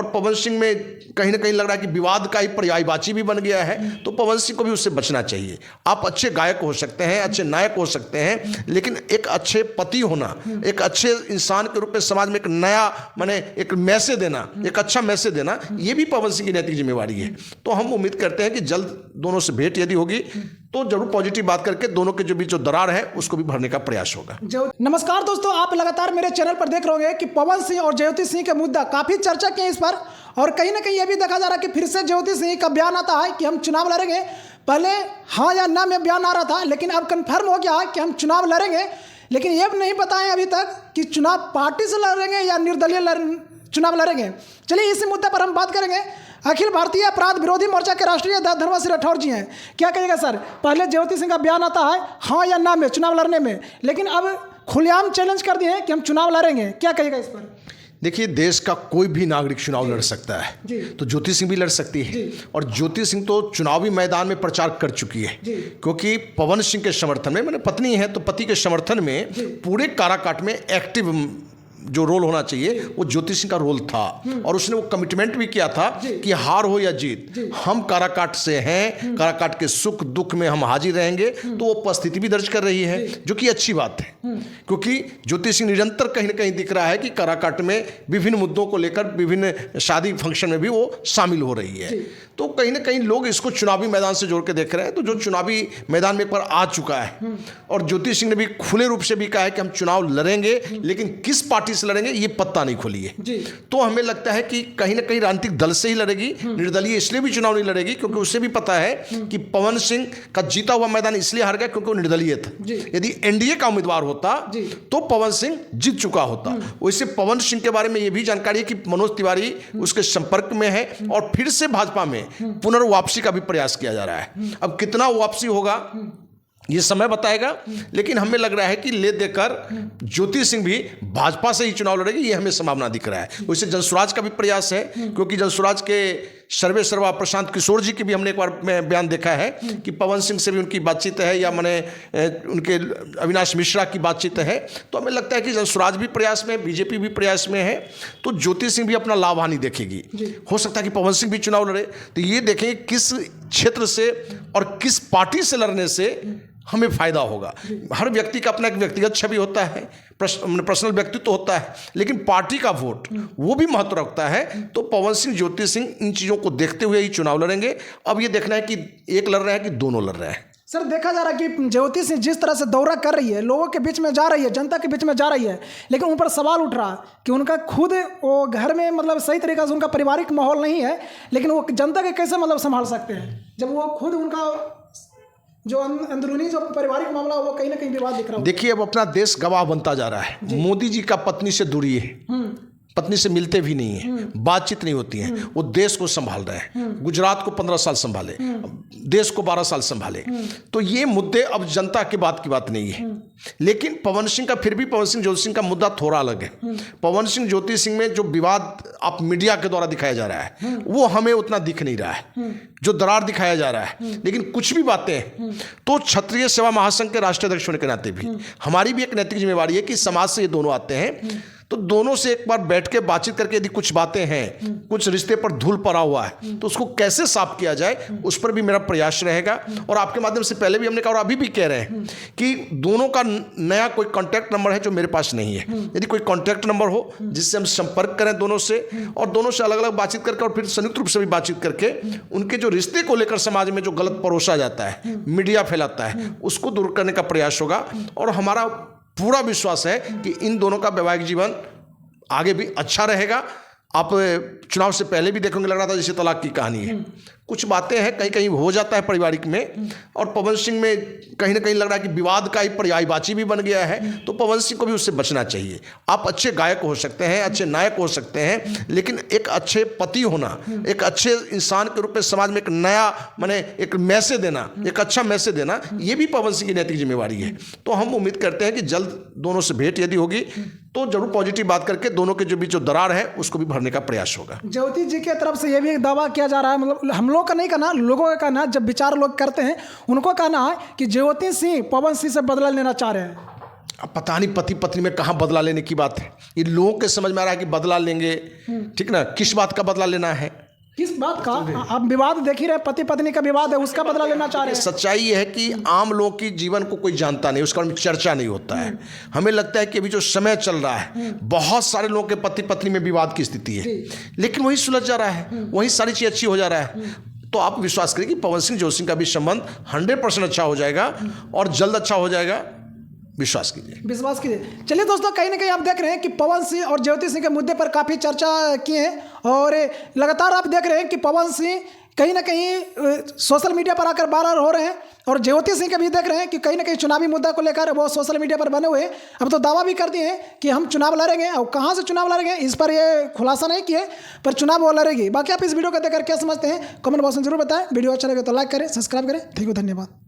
और पवन सिंह में कहीं ना कहीं लग रहा है कि विवाद का ही पर्यायवाची भी बन गया है, तो पवन सिंह को भी उससे बचना चाहिए। आप अच्छे गायक हो सकते हैं, अच्छे नायक हो सकते हैं, लेकिन एक अच्छे पति होना, एक अच्छे इंसान के रूप में समाज में एक नया माने एक मैसेज देना, एक अच्छा मैसेज देना, ये भी पवन सिंह की नैतिक जिम्मेवारी है। तो हम उम्मीद करते हैं कि जल्द दोनों से भेंट यदि होगी तो जरूर पॉजिटिव बात करके दोनों के जो बीच जो दरार है उसको भी भरने का प्रयास होगा। नमस्कार दोस्तों, आप लगातार मेरे चैनल पर देख रहे होंगे कि पवन सिंह और ज्योति सिंह के मुद्दा काफ़ी चर्चा किए इस पर, और कहीं ना कहीं यह भी देखा जा रहा है कि फिर से ज्योति सिंह का बयान आता है कि हम चुनाव लड़ेंगे। पहले हाँ या ना में बयान आ रहा था, लेकिन अब कन्फर्म हो गया है कि हम चुनाव लड़ेंगे, लेकिन ये नहीं पता है अभी तक कि चुनाव पार्टी से लड़ेंगे या निर्दलीय चुनाव लड़ेंगे। चलिए इसी मुद्दे पर हम बात करेंगे। अखिल भारतीय अपराध विरोधी मोर्चा के राष्ट्रीय अध्यक्ष धर्मेश राठौर जी हैं, क्या कहिएगा सर? पहले ज्योति सिंह का बयान आता है हाँ या ना में चुनाव लड़ने में, लेकिन अब खुलेआम चैलेंज कर दिए हैं कि हम चुनाव लड़ेंगे, क्या कहिएगा इस पर? देखिए, देश का कोई भी नागरिक चुनाव लड़ सकता है, तो ज्योति सिंह भी लड़ सकती है, और ज्योति सिंह तो चुनावी मैदान में प्रचार कर चुकी है, क्योंकि पवन सिंह के समर्थन में, मैंने पत्नी है तो पति के समर्थन में पूरे काराकाट में एक्टिव जो रोल होना चाहिए वो ज्योति सिंह का रोल था, और उसने वो कमिटमेंट भी किया था कि हार हो या जीत हम काराकाट से हैं, काराकाट के सुख दुख में हम हाजिर रहेंगे। तो वो उपस्थिति भी दर्ज कर रही है, जो कि अच्छी बात है, क्योंकि ज्योति सिंह निरंतर कहीं ना कहीं दिख रहा है कि काराकाट में विभिन्न मुद्दों को लेकर विभिन्न शादी फंक्शन में भी वो शामिल हो रही है। तो कहीं ना कहीं लोग इसको चुनावी मैदान से जोड़ के देख रहे हैं। तो जो चुनावी मैदान में एक बार आ चुका है, और ज्योति सिंह ने भी खुले रूप से भी कहा है कि हम चुनाव लड़ेंगे, लेकिन किस पार्टी से लड़ेंगे ये पत्ता नहीं खुली है। तो हमें लगता है कि कहीं ना कहीं राजनीतिक दल से ही लड़ेगी, निर्दलीय इसलिए भी चुनाव नहीं लड़ेगी क्योंकि उसे भी पता है कि पवन सिंह का जीता हुआ मैदान इसलिए हार गया क्योंकि वो निर्दलीय था। यदि एनडीए का उम्मीदवार होता तो पवन सिंह जीत चुका होता। वैसे पवन सिंह के बारे में यह भी जानकारी है कि मनोज तिवारी उसके संपर्क में है, और फिर से भाजपा में पुनर्वापसी का भी प्रयास किया जा रहा है। अब कितना वापसी होगा ये समय बताएगा, लेकिन हमें लग रहा है कि ले देकर ज्योति सिंह भी भाजपा से ही चुनाव लड़ेगी, ये हमें संभावना दिख रहा है। वैसे जनसुराज का भी प्रयास है, क्योंकि जनसुराज के सर्वे सर्वा प्रशांत किशोर जी की भी हमने एक बार में बयान देखा है कि पवन सिंह से भी उनकी बातचीत है, या मैंने उनके अविनाश मिश्रा की बातचीत है। तो हमें लगता है कि जनसुराज भी प्रयास में है, बीजेपी भी प्रयास में है, तो ज्योति सिंह भी अपना लाभ हानि देखेगी। हो सकता है कि पवन सिंह भी चुनाव लड़े, तो ये देखेंगे किस क्षेत्र से और किस पार्टी से लड़ने से हमें फायदा होगा। हर व्यक्ति का अपना एक व्यक्तिगत छवि होता है, पर्सनल व्यक्तित्व होता है, लेकिन पार्टी का वोट वो भी महत्व रखता है। तो पवन सिंह ज्योति सिंह इन चीज़ों को देखते हुए ही चुनाव लड़ेंगे। अब ये देखना है कि एक लड़ रहे हैं कि दोनों लड़ रहे हैं। सर, देखा जा रहा है कि ज्योति सिंह जिस तरह से दौरा कर रही है, लोगों के बीच में जा रही है, जनता के बीच में जा रही है, लेकिन उन पर सवाल उठ रहा कि उनका खुद वो घर में मतलब सही तरीका से उनका पारिवारिक माहौल नहीं है, लेकिन वो जनता के कैसे मतलब संभाल सकते हैं जब वो खुद उनका जो अंदरूनी जो पारिवारिक मामला वो कहीं ना कहीं विवाद दिख रहा है। देखिए, अब अपना देश गवाह बनता जा रहा है। मोदी जी का पत्नी से दूरी है, पत्नी से मिलते भी नहीं है, बातचीत नहीं होती है। वो देश को संभाल रहे हैं। गुजरात को 15 साल संभाले, देश को 12 साल संभाले। तो ये मुद्दे अब जनता के बात की बात नहीं है। लेकिन पवन सिंह का फिर भी पवन सिंह ज्योति सिंह का मुद्दा थोड़ा अलग है। पवन सिंह ज्योति सिंह में जो विवाद आप मीडिया के द्वारा दिखाया जा रहा है वो हमें उतना दिख नहीं रहा है, जो दरार दिखाया जा रहा है। लेकिन कुछ भी बातें तो क्षत्रिय सेवा महासंघ के राष्ट्रीय अध्यक्ष होने के नाते भी हमारी भी एक नैतिक जिम्मेवारी है कि समाज से ये दोनों आते हैं, तो दोनों से एक बार बैठ के बातचीत करके यदि कुछ बातें हैं, कुछ रिश्ते पर धूल पड़ा हुआ है, तो उसको कैसे साफ किया जाए उस पर भी मेरा प्रयास रहेगा। और आपके माध्यम से पहले भी हमने कहा और अभी भी कह रहे हैं कि दोनों का नया कोई कॉन्टैक्ट नंबर है जो मेरे पास नहीं है। यदि कोई कॉन्टैक्ट नंबर हो जिससे हम संपर्क करें दोनों से, और दोनों से अलग अलग बातचीत करके और फिर संयुक्त रूप से भी बातचीत करके उनके जो रिश्ते को लेकर समाज में जो गलत परोसा जाता है, मीडिया फैलाता है, उसको दूर करने का प्रयास होगा। और हमारा पूरा विश्वास है कि इन दोनों का वैवाहिक जीवन आगे भी अच्छा रहेगा। आप चुनाव से पहले भी देखेंगे, लग रहा था जैसे तलाक की कहानी है। कुछ बातें हैं कहीं कहीं हो जाता है पारिवारिक में, और पवन सिंह में कहीं ना कहीं लग रहा है कि विवाद का ही पर्यायवाची भी बन गया है। तो पवन सिंह को भी उससे बचना चाहिए। आप अच्छे गायक हो सकते हैं, अच्छे नायक हो सकते हैं, लेकिन एक अच्छे पति होना, एक अच्छे इंसान के रूप में समाज में एक नया माने एक मैसेज देना, एक अच्छा मैसेज देना, ये भी पवन सिंह की नैतिक जिम्मेवारी है। तो हम उम्मीद करते हैं कि जल्द दोनों से भेंट यदि होगी तो जरूर पॉजिटिव बात करके दोनों के जो बीच जो दरार है उसको भी भरने का प्रयास होगा। ज्योति जी की तरफ से यह भी एक दावा किया जा रहा है, मतलब हम लोग का नहीं कहना, लोगों का कहना, जब विचार लोग करते हैं उनको कहना है कि ज्योति सिंह पवन सिंह से बदला लेना चाह रहे हैं। अब पता नहीं पति पत्नी में कहाँ बदला लेने की बात है। ये लोगों के समझ में आ रहा है कि बदला लेंगे, ठीक ना, किस बात का बदला लेना है, किस बात का? आप विवाद देख ही रहे, पति पत्नी का विवाद है, उसका बदला लेना चाह रहे हैं। सच्चाई ये है कि आम लोगों की जीवन को कोई जानता नहीं, उसका चर्चा नहीं होता है। हमें लगता है कि अभी जो समय चल रहा है बहुत सारे लोगों के पति पत्नी में विवाद की स्थिति है, लेकिन वही सुलझ जा रहा है, वही सारी चीज़ अच्छी हो जा रहा है। तो आप विश्वास करिए कि पवन सिंह ज्योति सिंह का भी संबंध 100% अच्छा हो जाएगा और जल्द अच्छा हो जाएगा, विश्वास कीजिए। चलिए दोस्तों, कहीं ना कहीं आप देख रहे हैं कि पवन सिंह और ज्योति सिंह के मुद्दे पर काफ़ी चर्चा की है और लगातार आप देख रहे हैं कि पवन सिंह कहीं ना कहीं सोशल मीडिया पर आकर वायरल हो रहे हैं और ज्योति सिंह के भी देख रहे हैं कि कहीं ना कहीं चुनावी मुद्दा को लेकर वो सोशल मीडिया पर बने हुए हैं। अब तो दावा भी कर दिए हैं कि हम चुनाव लड़ेंगे, और कहाँ से चुनाव लड़ेंगे इस पर ये खुलासा नहीं किए, पर चुनाव वो लड़ेगी। बाकी आप इस वीडियो को देखकर क्या समझते हैं कमेंट बॉक्स में जरूर बताएं। वीडियो अच्छा लगे तो लाइक करें, सब्सक्राइब करें। थैंक यू, धन्यवाद।